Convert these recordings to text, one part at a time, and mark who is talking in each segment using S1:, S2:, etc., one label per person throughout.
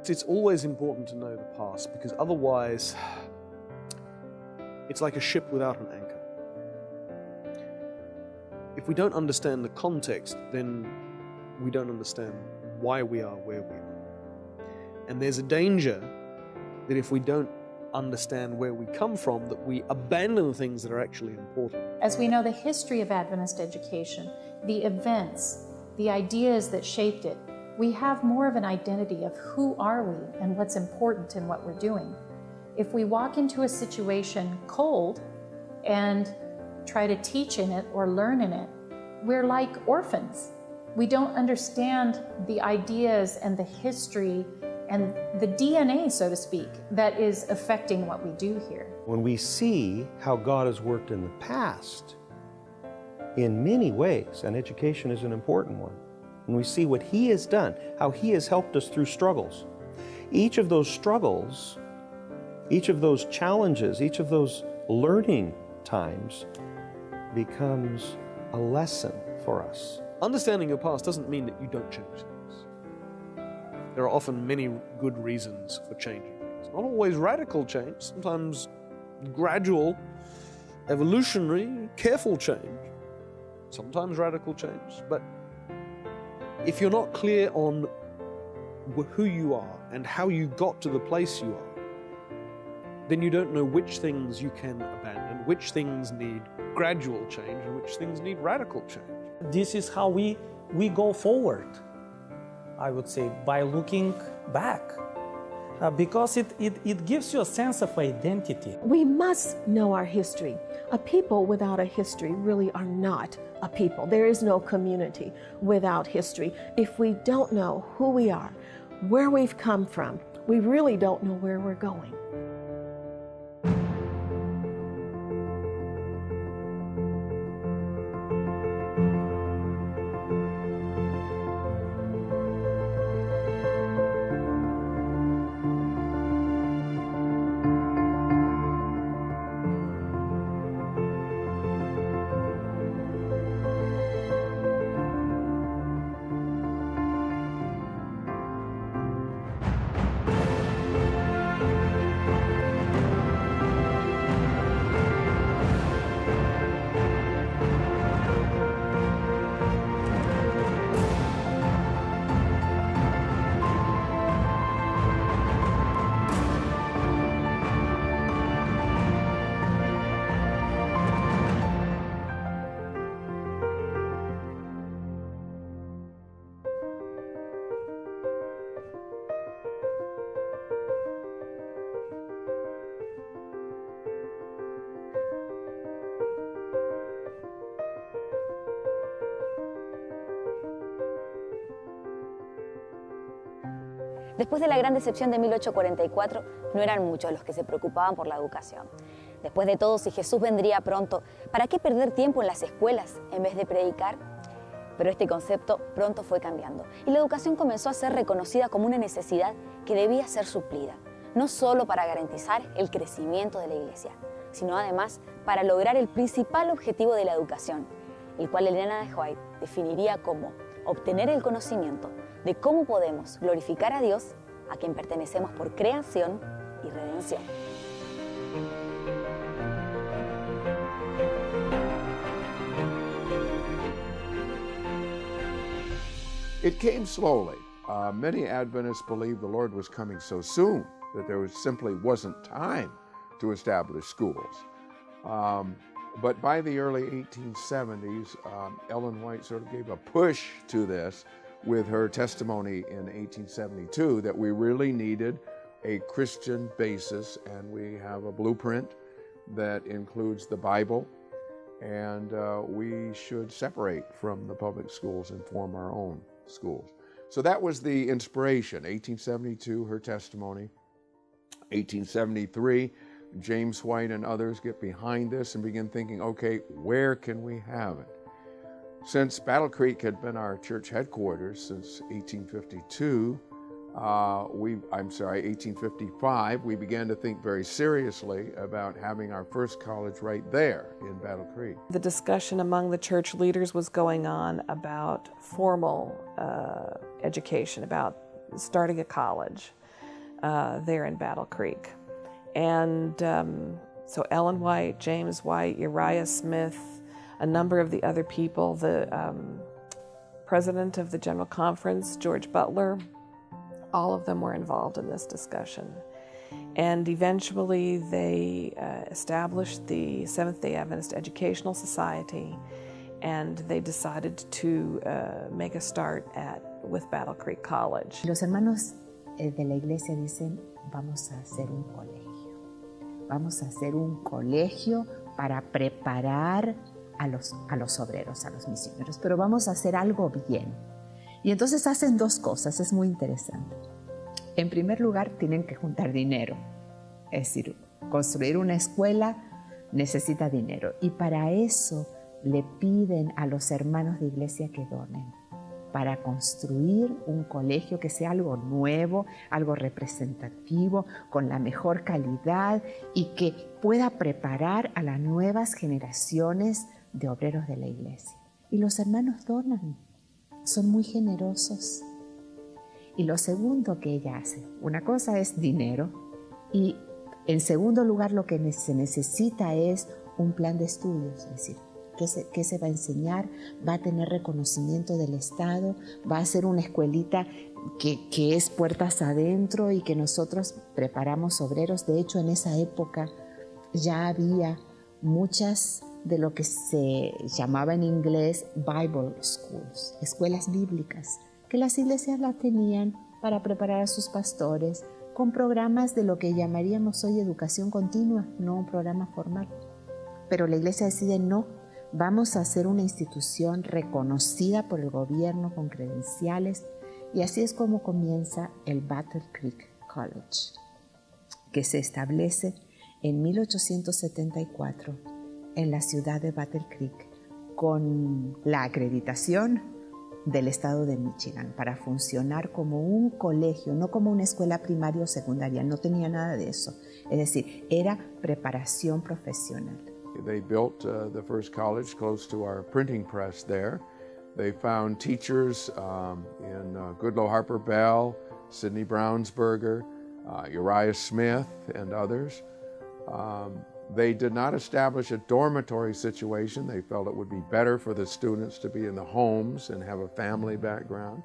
S1: It's always important to know the past, because otherwise it's like a ship without an anchor. If we don't understand the context, then we don't understand why we are where we are. And there's a danger that if we don't understand where we come from, that we abandon things that are actually important.
S2: As we know the history of Adventist education, the events, the ideas that shaped it, we have more of an identity of who are we and what's important in what we're doing. If we walk into a situation cold and try to teach in it or learn in it, we're like orphans. We don't understand the ideas and the history and the DNA, so to speak, that is affecting what we do here.
S3: When we see how God has worked in the past, in many ways, and education is an important one, when we see what He has done, how He has helped us through struggles, each of those struggles, each of those challenges, each of those learning times becomes a lesson for us.
S1: Understanding your past doesn't mean that you don't change things. There are often many good reasons for changing things. Not always radical change, sometimes gradual, evolutionary, careful change, sometimes radical change. But if you're not clear on who you are and how you got to the place you are, then you don't know which things you can abandon, which things need gradual change, and which things need radical change.
S4: This is how we go forward, I would say, by looking back, because it gives you a sense of identity.
S5: We must know our history. A people without a history really are not a people. There is no community without history. If we don't know who we are, where we've come from, we really don't know where we're going.
S6: Después de la gran decepción de 1844, no eran muchos los que se preocupaban por la educación. Después de todo, si Jesús vendría pronto, ¿para qué perder tiempo en las escuelas en vez de predicar? Pero este concepto pronto fue cambiando y la educación comenzó a ser reconocida como una necesidad que debía ser suplida, no solo para garantizar el crecimiento de la Iglesia, sino además para lograr el principal objetivo de la educación, el cual Elena de White definiría como obtener el conocimiento de cómo podemos glorificar a Dios, a quien pertenecemos por creación y redención.
S7: It came slowly. Many Adventists believed the Lord was coming so soon that there simply wasn't time to establish schools. But by the early 1870s, Ellen White sort of gave a push to this with her testimony in 1872 that we really needed a Christian basis, and we have a blueprint that includes the Bible, and we should separate from the public schools and form our own schools. So that was the inspiration. 1872, her testimony. 1873, James White and others get behind this and begin thinking, okay, where can we have it? Since Battle Creek had been our church headquarters since 1852, 1855, we began to think very seriously about having our first college right there in Battle Creek.
S8: The discussion among the church leaders was going on about formal education, about starting a college. there in Battle Creek. And so Ellen White, James White, Uriah Smith, a number of the other people, the president of the General Conference, George Butler, all of them were involved in this discussion. And eventually they established the Seventh-day Adventist Educational Society, and they decided to make a start with Battle Creek College.
S9: Los hermanos de la iglesia dicen, vamos a hacer un colegio. Vamos a hacer un colegio para preparar a los obreros, a los misioneros, pero vamos a hacer algo bien. Y entonces hacen dos cosas, es muy interesante. En primer lugar, tienen que juntar dinero. Es decir, construir una escuela necesita dinero. Y para eso le piden a los hermanos de iglesia que donen, para construir un colegio que sea algo nuevo, algo representativo, con la mejor calidad y que pueda preparar a las nuevas generaciones de obreros de la iglesia. Y los hermanos donan, son muy generosos. Y lo segundo que ella hace, una cosa es dinero y en segundo lugar lo que se necesita es un plan de estudios, es decir, ¿qué se va a enseñar? Va a tener reconocimiento del Estado, va a ser una escuelita que es puertas adentro y que nosotros preparamos obreros. De hecho, en esa época ya había muchas de lo que se llamaba en inglés Bible Schools, escuelas bíblicas, que las iglesias las tenían para preparar a sus pastores con programas de lo que llamaríamos hoy educación continua, no un programa formal. Pero la iglesia decide no, vamos a hacer una institución reconocida por el gobierno con credenciales, y así es como comienza el Battle Creek College, que se establece en 1874 en la ciudad de Battle Creek con la acreditación del estado de Michigan para funcionar como un colegio, no como una escuela primaria o secundaria, no tenía nada de eso. Es decir, era preparación profesional.
S7: They built the first college close to our printing press there. They found teachers in Goodloe Harper Bell, Sidney Brownsberger, Uriah Smith, and others. They did not establish a dormitory situation. They felt it would be better for the students to be in the homes and have a family background.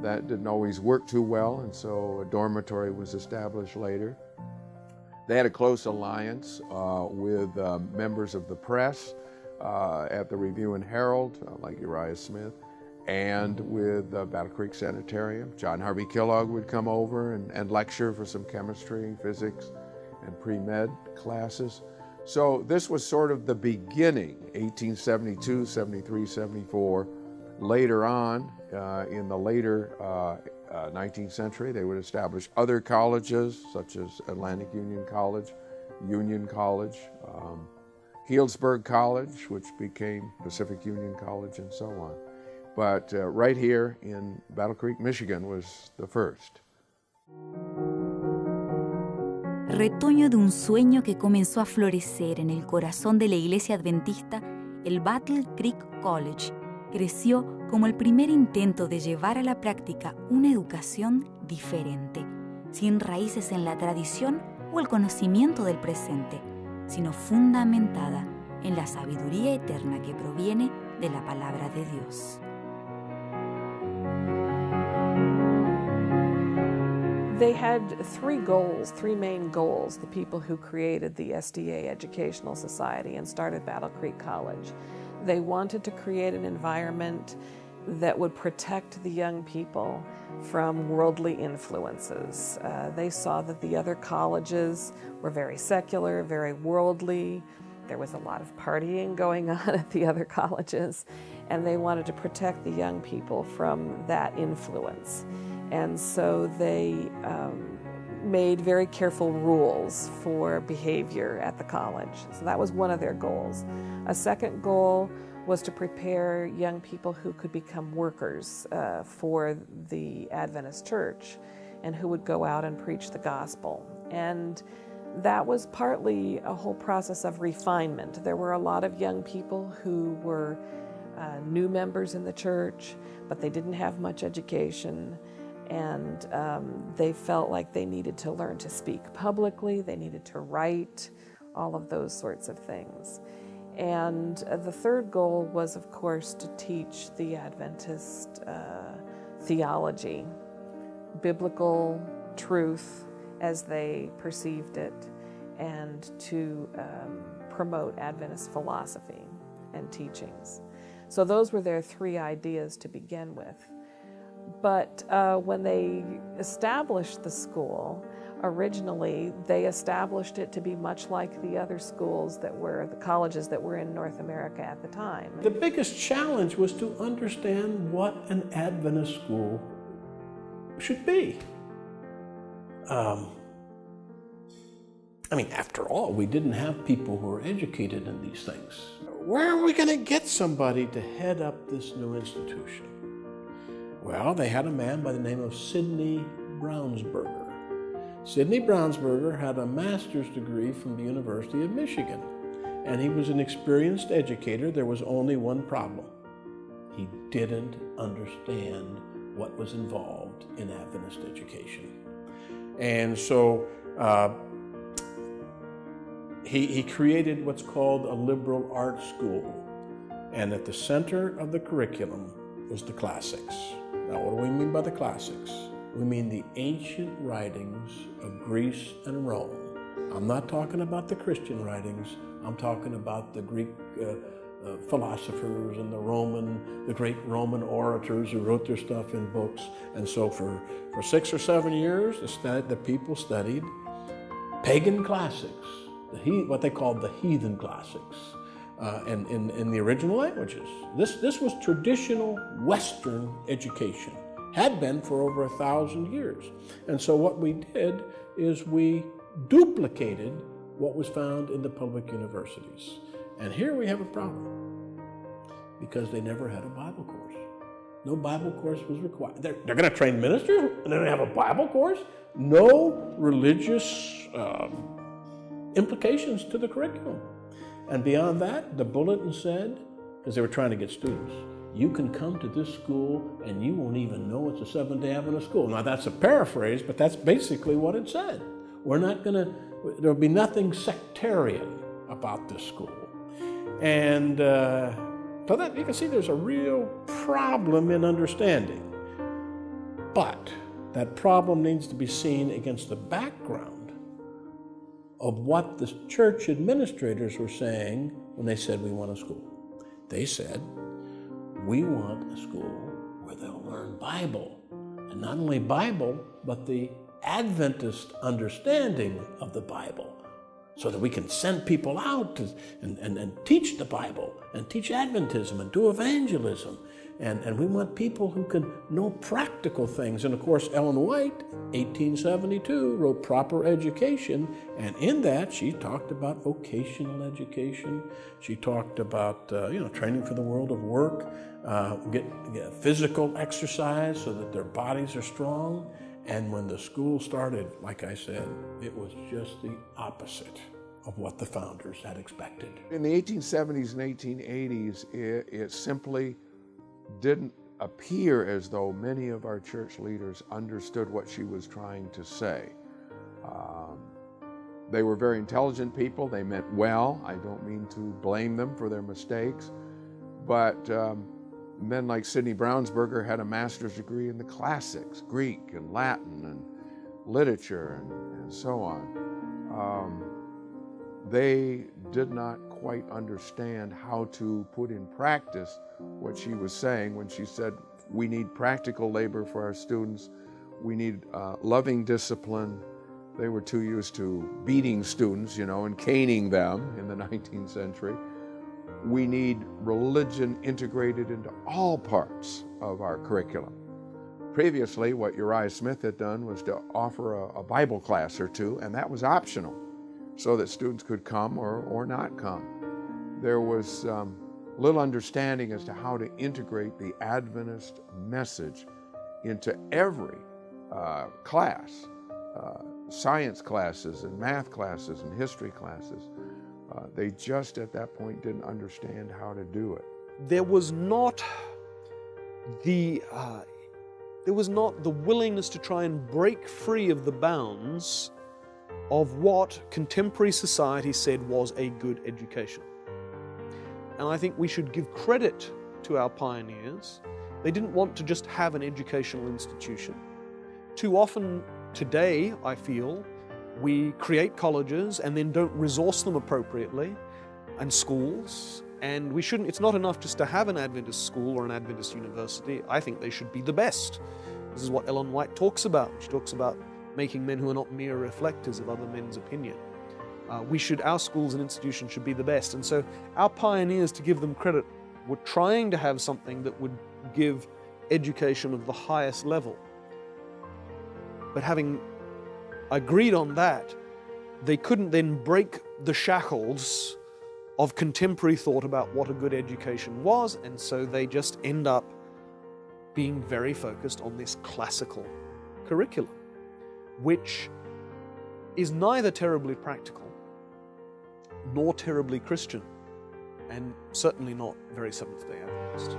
S7: That didn't always work too well, and so a dormitory was established later. They had a close alliance with members of the press at the Review and Herald, like Uriah Smith, and with Battle Creek Sanitarium. John Harvey Kellogg would come over and lecture for some chemistry, physics, and pre-med classes. So this was sort of the beginning, 1872, 73, 74. Later on, in the later 19th century, they would establish other colleges, such as Atlantic Union College, Healdsburg College, which became Pacific Union College, and so on. But right here in Battle Creek, Michigan, was the first.
S10: Retoño de un sueño que comenzó a florecer en el corazón de la Iglesia Adventista, el Battle Creek College creció como el primer intento de llevar a la práctica una educación diferente, sin raíces en la tradición o el conocimiento del presente, sino fundamentada en la sabiduría eterna que proviene de la palabra de Dios.
S8: They had three main goals, the people who created the SDA Educational Society and started Battle Creek College. They wanted to create an environment that would protect the young people from worldly influences. They saw that the other colleges were very secular, very worldly. There was a lot of partying going on at the other colleges, and they wanted to protect the young people from that influence. And so they made very careful rules for behavior at the college. So that was one of their goals. A second goal was to prepare young people who could become workers for the Adventist Church and who would go out and preach the gospel. And that was partly a whole process of refinement. There were a lot of young people who were new members in the church, but they didn't have much education. And they felt like they needed to learn to speak publicly, they needed to write, all of those sorts of things. And the third goal was, of course, to teach the Adventist theology, biblical truth as they perceived it, and to promote Adventist philosophy and teachings. So those were their three ideas to begin with. But when they established the school, originally they established it to be much like the other schools that were, the colleges that were in North America at the time.
S11: The biggest challenge was to understand what an Adventist school should be. I mean, after all, we didn't have people who were educated in these things. Where are we going to get somebody to head up this new institution? Well, they had a man by the name of Sidney Brownsberger. Sidney Brownsberger had a master's degree from the University of Michigan, and he was an experienced educator. There was only one problem. He didn't understand what was involved in Adventist education. And so he created what's called a liberal arts school, and at the center of the curriculum was the classics. Now, what do we mean by the classics? We mean the ancient writings of Greece and Rome. I'm not talking about the Christian writings. I'm talking about the Greek philosophers and the great Roman orators who wrote their stuff in books. And so for 6 or 7 years, the people studied pagan classics, what they called the heathen classics, and in the original languages. This was traditional Western education, had been for over 1,000 years. And so what we did is we duplicated what was found in the public universities. And here we have a problem, because they never had a Bible course. No Bible course was required. They're going to train ministers, and they're going to have a Bible course? No religious implications to the curriculum. And beyond that, the bulletin said, because they were trying to get students, you can come to this school and you won't even know it's a Seventh-day Adventist school. Now that's a paraphrase, but that's basically what it said. There'll be nothing sectarian about this school. And so that you can see there's a real problem in understanding. But that problem needs to be seen against the background of what the church administrators were saying when they said we want a school. They said, we want a school where they'll learn Bible. And not only Bible, but the Adventist understanding of the Bible, so that we can send people out and teach the Bible and teach Adventism and do evangelism. And we want people who can know practical things. And of course, Ellen White, 1872, wrote Proper Education. And in that, she talked about vocational education. She talked about training for the world of work, get physical exercise so that their bodies are strong. And when the school started, like I said, it was just the opposite of what the founders had expected.
S7: In the 1870s and 1880s, it simply didn't appear as though many of our church leaders understood what she was trying to say. They were very intelligent people. They meant well. I don't mean to blame them for their mistakes. But men like Sidney Brownsberger had a master's degree in the classics, Greek and Latin and literature and so on. They did not quite understand how to put in practice what she was saying when she said, we need practical labor for our students, we need loving discipline. They were too used to beating students, and caning them in the 19th century. We need religion integrated into all parts of our curriculum. Previously, what Uriah Smith had done was to offer a Bible class or two, and that was optional, so that students could come or not come. There was little understanding as to how to integrate the Adventist message into every class, science classes and math classes and history classes. They just at that point didn't understand how to do it.
S1: There was not the there was not the willingness to try and break free of the bounds of what contemporary society said was a good education. And I think we should give credit to our pioneers. They didn't want to just have an educational institution. Too often today, I feel, we create colleges and then don't resource them appropriately, and schools, and it's not enough just to have an Adventist school or an Adventist university. I think they should be the best. This is what Ellen White talks about. She talks about making men who are not mere reflectors of other men's opinion. Our schools and institutions should be the best. And so our pioneers, to give them credit, were trying to have something that would give education of the highest level. But having agreed on that, they couldn't then break the shackles of contemporary thought about what a good education was, and so they just end up being very focused on this classical curriculum, which is neither terribly practical nor terribly Christian, and certainly not very Seventh-day Adventist.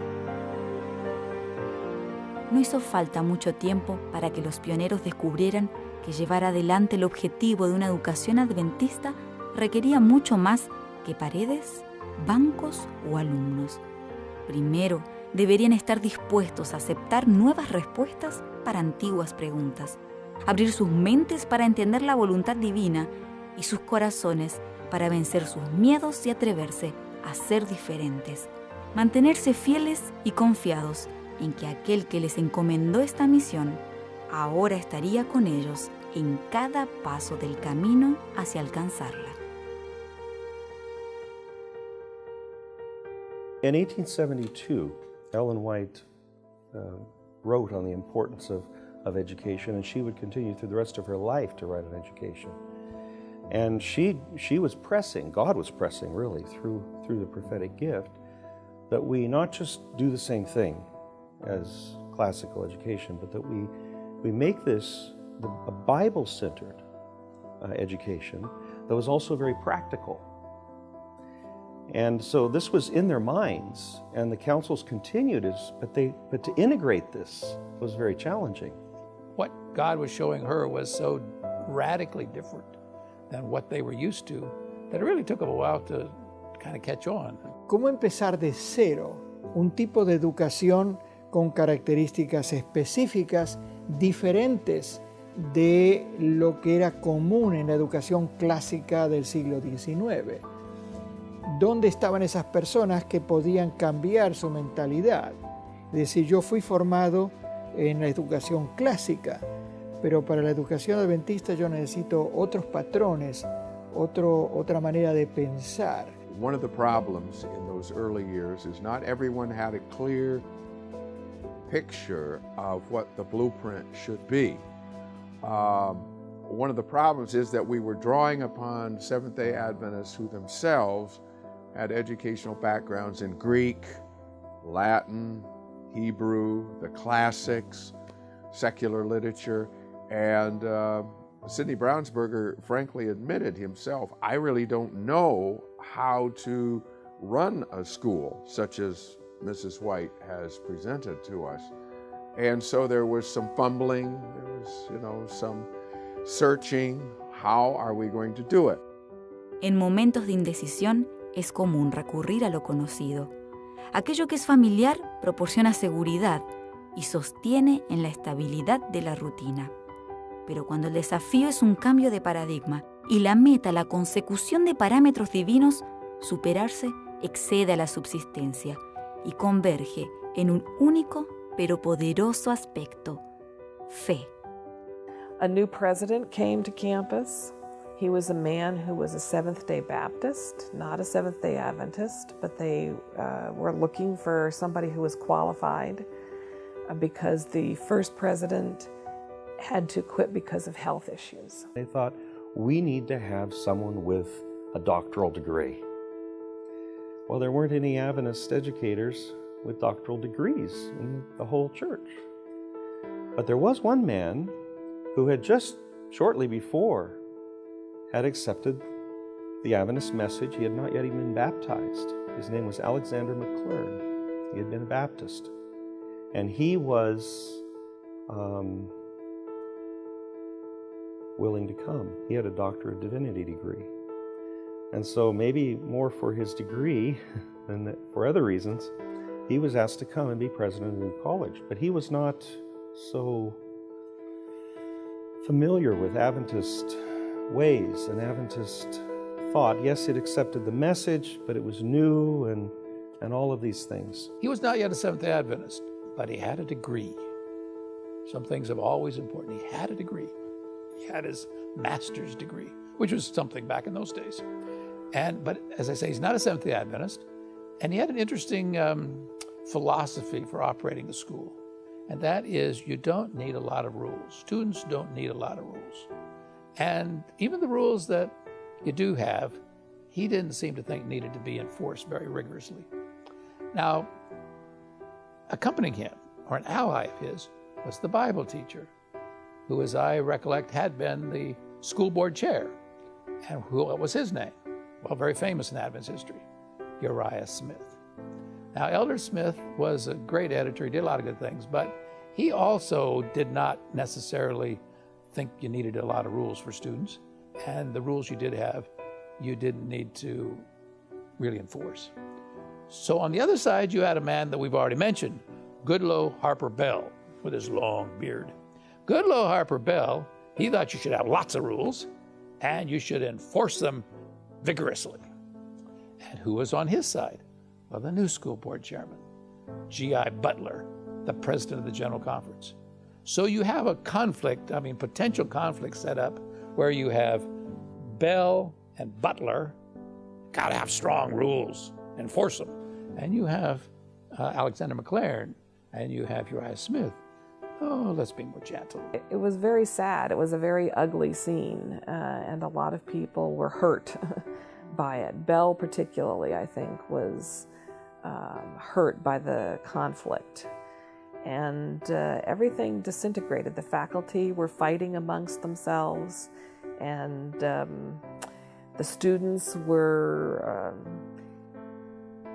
S10: No hizo falta mucho tiempo para que los pioneros descubrieran que llevar adelante el objetivo de una educación adventista requería mucho más que paredes, bancos o alumnos. Primero, deberían estar dispuestos a aceptar nuevas respuestas para antiguas preguntas, abrir sus mentes para entender la voluntad divina y sus corazones para vencer sus miedos y atreverse a ser diferentes, mantenerse fieles y confiados en que aquel que les encomendó esta misión ahora estaría con ellos en cada paso del camino hacia alcanzarla.
S3: In 1872, Ellen White wrote on the importance of education, and she would continue through the rest of her life to write on education. And she was pressing, God was pressing really through the prophetic gift, that we not just do the same thing as classical education, but that we make this a Bible-centered education that was also very practical. And so this was in their minds, and the councils continued, but to integrate this was very challenging.
S12: What God was showing her was so radically different than what they were used to that it really took them a while to kind of catch on.
S13: ¿Cómo empezar de cero un tipo de educación con características específicas diferentes de lo que era común en la educación clásica del siglo XIX? ¿Dónde estaban esas personas que podían cambiar su mentalidad? Es decir, yo fui formado en la educación clásica, pero para la educación adventista yo necesito otros patrones, otra manera de pensar.
S7: One of the problems in those early years is not everyone had a clear picture of what the blueprint should be. One of the problems is that we were drawing upon Seventh-day Adventists who themselves had educational backgrounds in Greek, Latin, Hebrew, the classics, secular literature, and Sidney Brownsberger frankly admitted himself, I really don't know how to run a school such as Mrs. White has presented to us. And so there was some fumbling, there was, some searching, how are we going to do it?
S10: En momentos de indecisión es común recurrir a lo conocido. Aquello que es familiar proporciona seguridad y sostiene en la estabilidad de la rutina. Pero cuando el desafío es un cambio de paradigma y la meta la consecución de parámetros divinos, superarse excede a la subsistencia y converge en un único pero poderoso aspecto: fe.
S8: A new president came to campus. He was a man who was a Seventh-day Baptist, not a Seventh-day Adventist, but they were looking for somebody who was qualified because the first president had to quit because of health issues.
S3: They thought, we need to have someone with a doctoral degree. Well, there weren't any Adventist educators with doctoral degrees in the whole church. But there was one man who had just shortly before had accepted the Adventist message. He had not yet even been baptized. His name was Alexander McClure. He had been a Baptist. And he was willing to come. He had a Doctor of Divinity degree. And so maybe more for his degree than for other reasons, he was asked to come and be president of the college. But he was not so familiar with Adventist ways and Adventist thought. Yes, it accepted the message, but it was new and all of these things.
S12: He was not yet a Seventh-day Adventist, but he had a degree. Some things are always important. He had a degree. He had his master's degree, which was something back in those days. But as I say, he's not a Seventh-day Adventist, and he had an interesting philosophy for operating the school, and that is you don't need a lot of rules. Students don't need a lot of rules. And even the rules that you do have, he didn't seem to think needed to be enforced very rigorously. Now, accompanying him, or an ally of his, was the Bible teacher, who, as I recollect, had been the school board chair. And what was his name? Well, very famous in Adventist history, Uriah Smith. Now, Elder Smith was a great editor. He did a lot of good things, but he also did not necessarily think you needed a lot of rules for students. And the rules you did have, you didn't need to really enforce. So on the other side, you had a man that we've already mentioned, Goodloe Harper Bell, with his long beard. Goodloe Harper Bell, he thought you should have lots of rules, and you should enforce them vigorously. And who was on his side? Well, the new school board chairman, G.I. Butler, the president of the General Conference. So you have a conflict, potential conflict set up where you have Bell and Butler, got to have strong rules, enforce them. And you have Alexander McLaren, and you have Uriah Smith. Oh, let's be more gentle.
S8: It was very sad. It was a very ugly scene, and a lot of people were hurt by it. Bell particularly, I think, was hurt by the conflict. And everything disintegrated. The faculty were fighting amongst themselves, and the students were,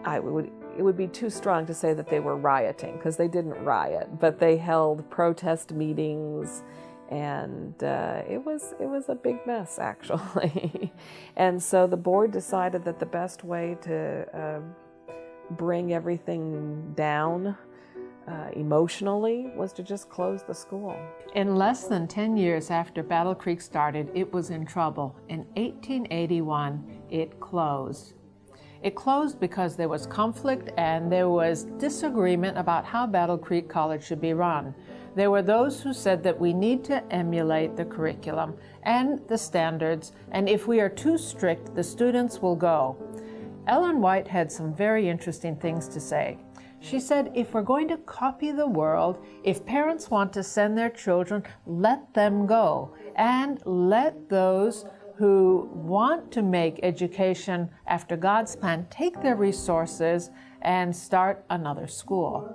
S8: it would be too strong to say that they were rioting, because they didn't riot, but they held protest meetings, and it was a big mess, actually. And so the board decided that the best way to bring everything down emotionally was to just close the school.
S14: In less than 10 years after Battle Creek started, it was in trouble. In 1881, it closed. It closed because there was conflict and there was disagreement about how Battle Creek College should be run. There were those who said that we need to emulate the curriculum and the standards, and if we are too strict, the students will go. Ellen White had some very interesting things to say. She said, if we're going to copy the world, if parents want to send their children, let them go, and let those who want to make education after God's plan take their resources and start another school.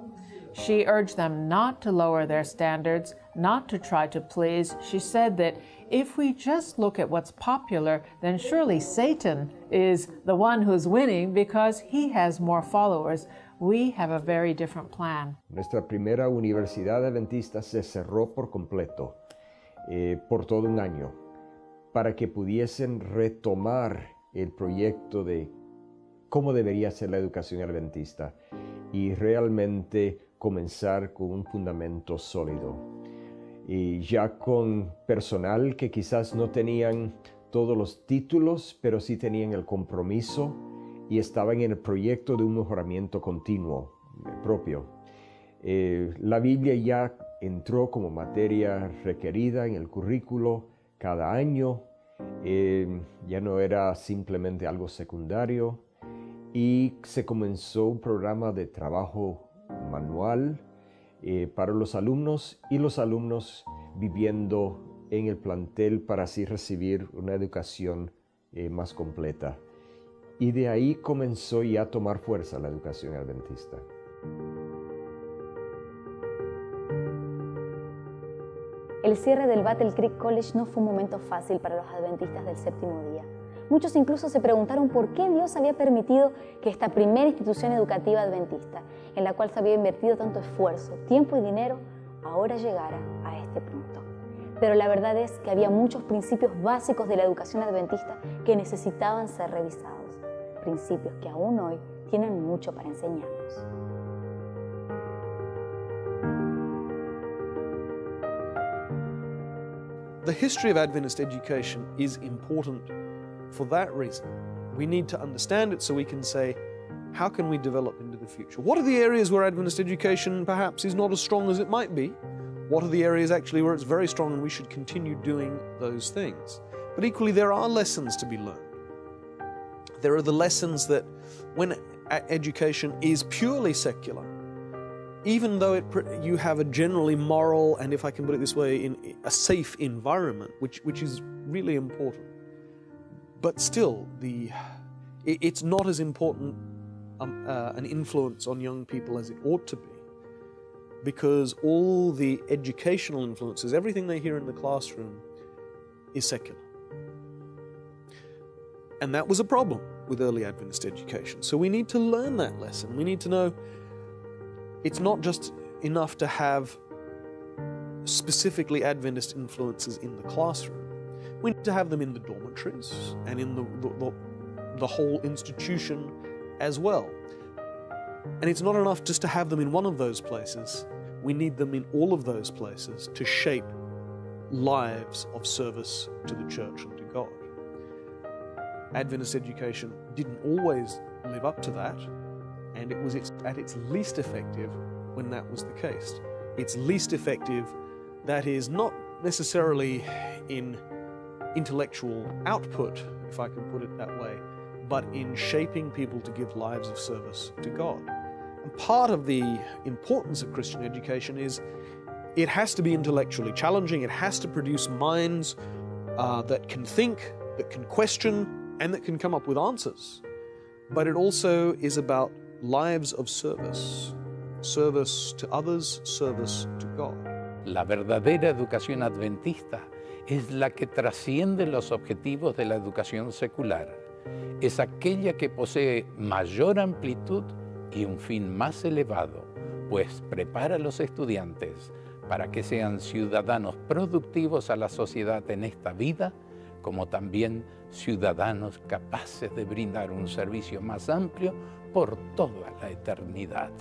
S14: She urged them not to lower their standards, not to try to please. She said that if we just look at what's popular, then surely Satan is the one who's winning because he has more followers. We have a very different plan.
S15: Nuestra primera universidad adventista se cerró por completo, por todo un año, para que pudiesen retomar el proyecto de cómo debería ser la educación adventista y realmente comenzar con un fundamento sólido. Y ya con personal que quizás no tenían todos los títulos, pero sí tenían el compromiso y estaban en el proyecto de un mejoramiento continuo propio. La Biblia ya entró como materia requerida en el currículo cada año, ya no era simplemente algo secundario, y se comenzó un programa de trabajo manual para los alumnos, y los alumnos viviendo en el plantel para así recibir una educación más completa. Y de ahí comenzó ya a tomar fuerza la educación adventista.
S6: El cierre del Battle Creek College no fue un momento fácil para los adventistas del séptimo día. Muchos incluso se preguntaron por qué Dios había permitido que esta primera institución educativa adventista, en la cual se había invertido tanto esfuerzo, tiempo y dinero, ahora llegara a este punto. Pero la verdad es que había muchos principios básicos de la educación adventista que necesitaban ser revisados, principios que aún hoy tienen mucho para enseñarnos.
S1: The history of Adventist education is important for that reason. We need to understand it so we can say, how can we develop into the future? What are the areas where Adventist education perhaps is not as strong as it might be? What are the areas actually where it's very strong and we should continue doing those things? But equally, there are lessons to be learned. There are the lessons that when education is purely secular, even though you have a generally moral and, if I can put it this way, in a safe environment, which is really important, but still it's not as important an influence on young people as it ought to be, because all the educational influences, everything they hear in the classroom, is secular. And that was a problem with early Adventist education. So we need to learn that lesson. We need to know it's not just enough to have specifically Adventist influences in the classroom. We need to have them in the dormitories and in the whole institution as well. And it's not enough just to have them in one of those places. We need them in all of those places to shape lives of service to the church and to God. Adventist education didn't always live up to that, and it was at its least effective when that was the case. It's least effective, that is, not necessarily in intellectual output, if I can put it that way, but in shaping people to give lives of service to God. And part of the importance of Christian education is it has to be intellectually challenging, it has to produce minds that can think, that can question, and that can come up with answers. But it also is about lives of service, service to others, service to God.
S12: La verdadera educación adventista es la que trasciende los objetivos de la educación secular. Es aquella que posee mayor amplitud y un fin más elevado, pues prepara a los estudiantes para que sean ciudadanos productivos a la sociedad en esta vida, como también ciudadanos capaces de brindar un servicio más amplio por toda la eternidad.